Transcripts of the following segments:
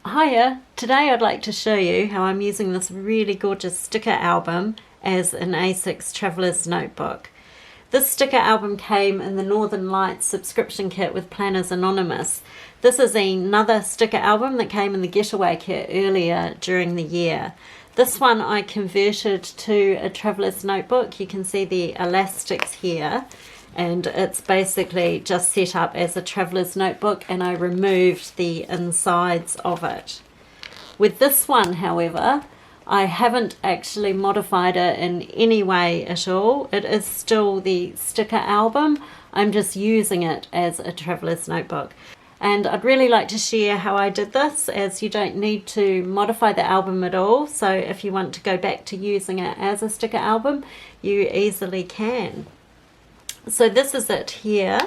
Hiya! Today I'd like to show you how I'm using this really gorgeous sticker album as an A6 Traveller's Notebook. This sticker album came in the Northern Lights subscription kit with Planners Anonymous. This is another sticker album that came in the Getaway kit earlier during the year. This one I converted to a Traveller's Notebook. You can see the elastics here, and it's basically just set up as a traveller's notebook, and I removed the insides of it. With this one, however, I haven't actually modified it in any way at all. It is still the sticker album. I'm just using it as a traveller's notebook. And I'd really like to share how I did this, as you don't need to modify the album at all. So if you want to go back to using it as a sticker album, you easily can. So this is it here.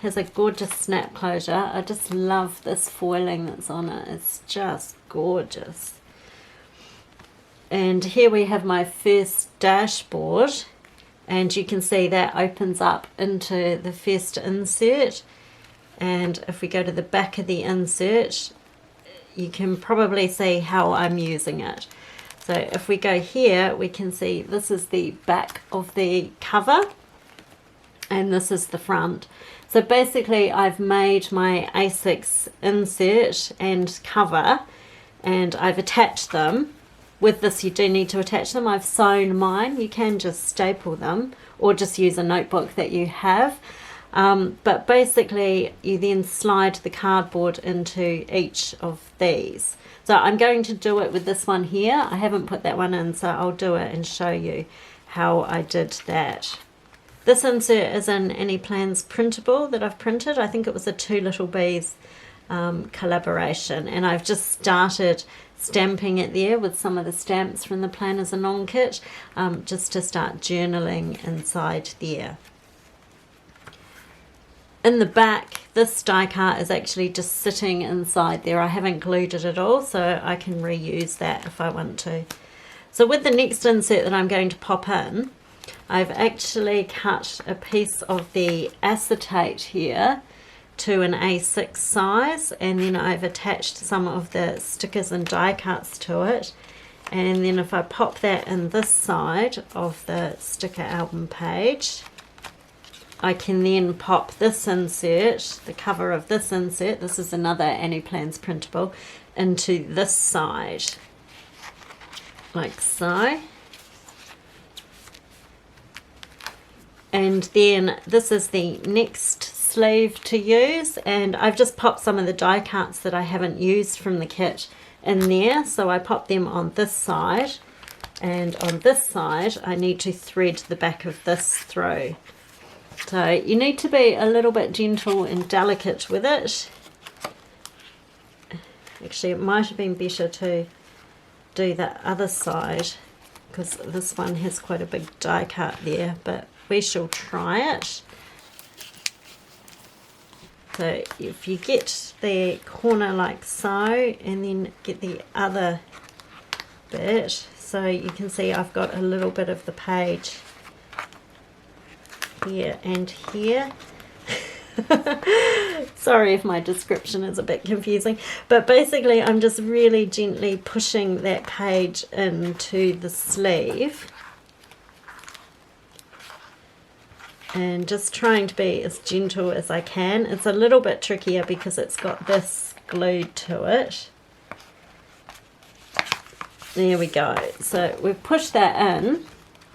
Has a gorgeous snap closure. I just love this foiling that's on it. It's just gorgeous. And here we have my first dashboard, and you can see that opens up into the first insert. And if we go to the back of the insert, you can probably see how I'm using it. So if we go here, we can see this is the back of the cover, and this is the front. So basically I've made my A6 insert and cover, and I've attached them. With this you do need to attach them. I've sewn mine. You can just staple them or just use a notebook that you have. But basically you then slide the cardboard into each of these. So I'm going to do it with this one here. I haven't put that one in, so I'll do it and show you how I did that. This insert is in Any Plans printable that I've printed. I think it was a Two Little Bees collaboration, and I've just started stamping it there with some of the stamps from the Planners Anon kit, just to start journaling inside there. In the back, this die cut is actually just sitting inside there. I haven't glued it at all, so I can reuse that if I want to. So with the next insert that I'm going to pop in, I've actually cut a piece of the acetate here to an A6 size, and then I've attached some of the stickers and die cuts to it. And then if I pop that in this side of the sticker album page, I can then pop this insert, the cover of this insert, this is another Any Plans printable, into this side, like so. And then this is the next sleeve to use, and I've just popped some of the die cuts that I haven't used from the kit in there. So I pop them on this side, and on this side I need to thread the back of this through. So you need to be a little bit gentle and delicate with it. Actually, it might have been better to do the other side, because this one has quite a big die cut there, but we shall try it. So if you get the corner like so, and then get the other bit, so you can see I've got a little bit of the page here and here. Sorry if my description is a bit confusing, but basically I'm just really gently pushing that page into the sleeve, and just trying to be as gentle as I can. It's a little bit trickier because it's got this glued to it. There we go. So we've pushed that in,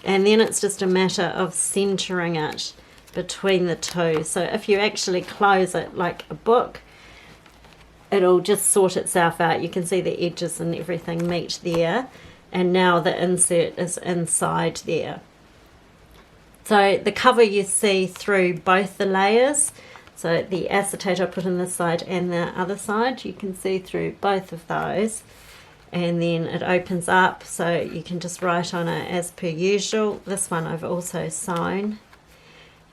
and then it's just a matter of centering it between the two. So if you actually close it like a book, it'll just sort itself out. You can see the edges and everything meet there, and now the insert is inside there. So the cover you see through both the layers, so the acetate I put on this side and the other side, you can see through both of those, and then it opens up so you can just write on it as per usual. This one I've also sewn,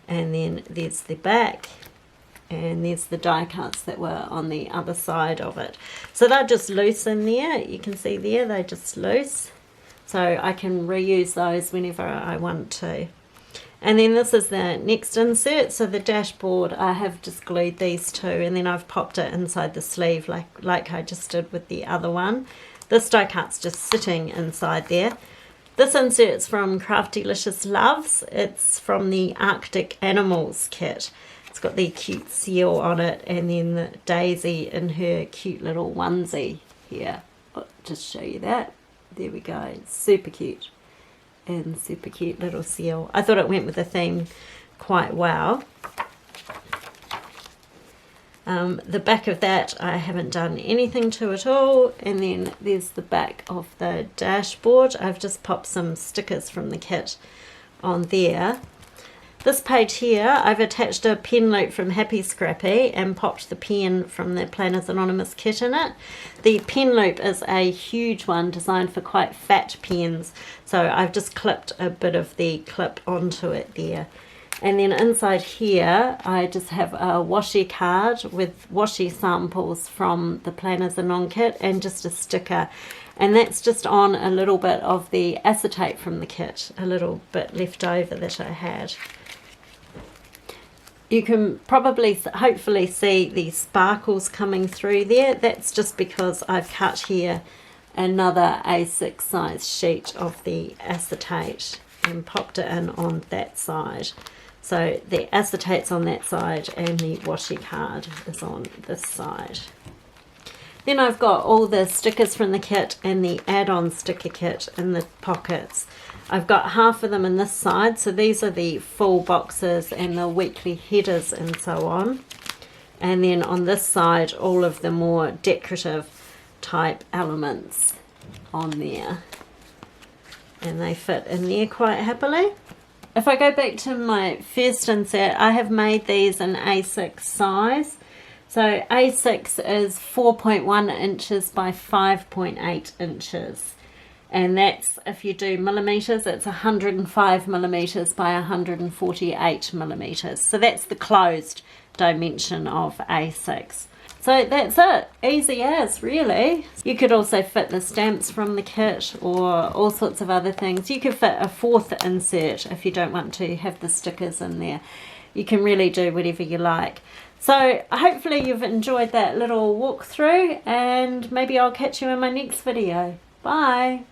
and then there's the back, and there's the die cuts that were on the other side of it. So they're just loose in there, you can see there, they're just loose, so I can reuse those whenever I want to. And then this is the next insert. So the dashboard, I have just glued these two, and then I've popped it inside the sleeve like I just did with the other one. This die cut's just sitting inside there. This insert's from Craftylicious Loves. It's from the Arctic Animals kit. It's got the cute seal on it, and then the Daisy in her cute little onesie here. I'll just show you that. There we go. It's super cute. And super cute little seal. I thought it went with the theme quite well. The back of that I haven't done anything to at all, and then there's the back of the dashboard. I've just popped some stickers from the kit on there. This page here, I've attached a pen loop from Happy Scrappy and popped the pen from the Planners Anonymous kit in it. The pen loop is a huge one designed for quite fat pens, so I've just clipped a bit of the clip onto it there. And then inside here, I just have a washi card with washi samples from the Planners Anon kit and just a sticker. And that's just on a little bit of the acetate from the kit, a little bit left over that I had. You can probably, hopefully see the sparkles coming through there. That's just because I've cut here another A6 size sheet of the acetate and popped it in on that side. So the acetate's on that side and the washi card is on this side. Then I've got all the stickers from the kit and the add-on sticker kit in the pockets. I've got half of them in this side, so these are the full boxes and the weekly headers and so on. And then on this side, all of the more decorative type elements on there. And they fit in there quite happily. If I go back to my first insert, I have made these in A6 size. So A6 is 4.1 inches by 5.8 inches. And that's, if you do millimeters, it's 105 millimeters by 148 millimeters. So that's the closed dimension of A6. So that's it, easy as, really. You could also fit the stamps from the kit or all sorts of other things. You could fit a fourth insert if you don't want to have the stickers in there. You can really do whatever you like. So hopefully you've enjoyed that little walkthrough, and maybe I'll catch you in my next video. Bye.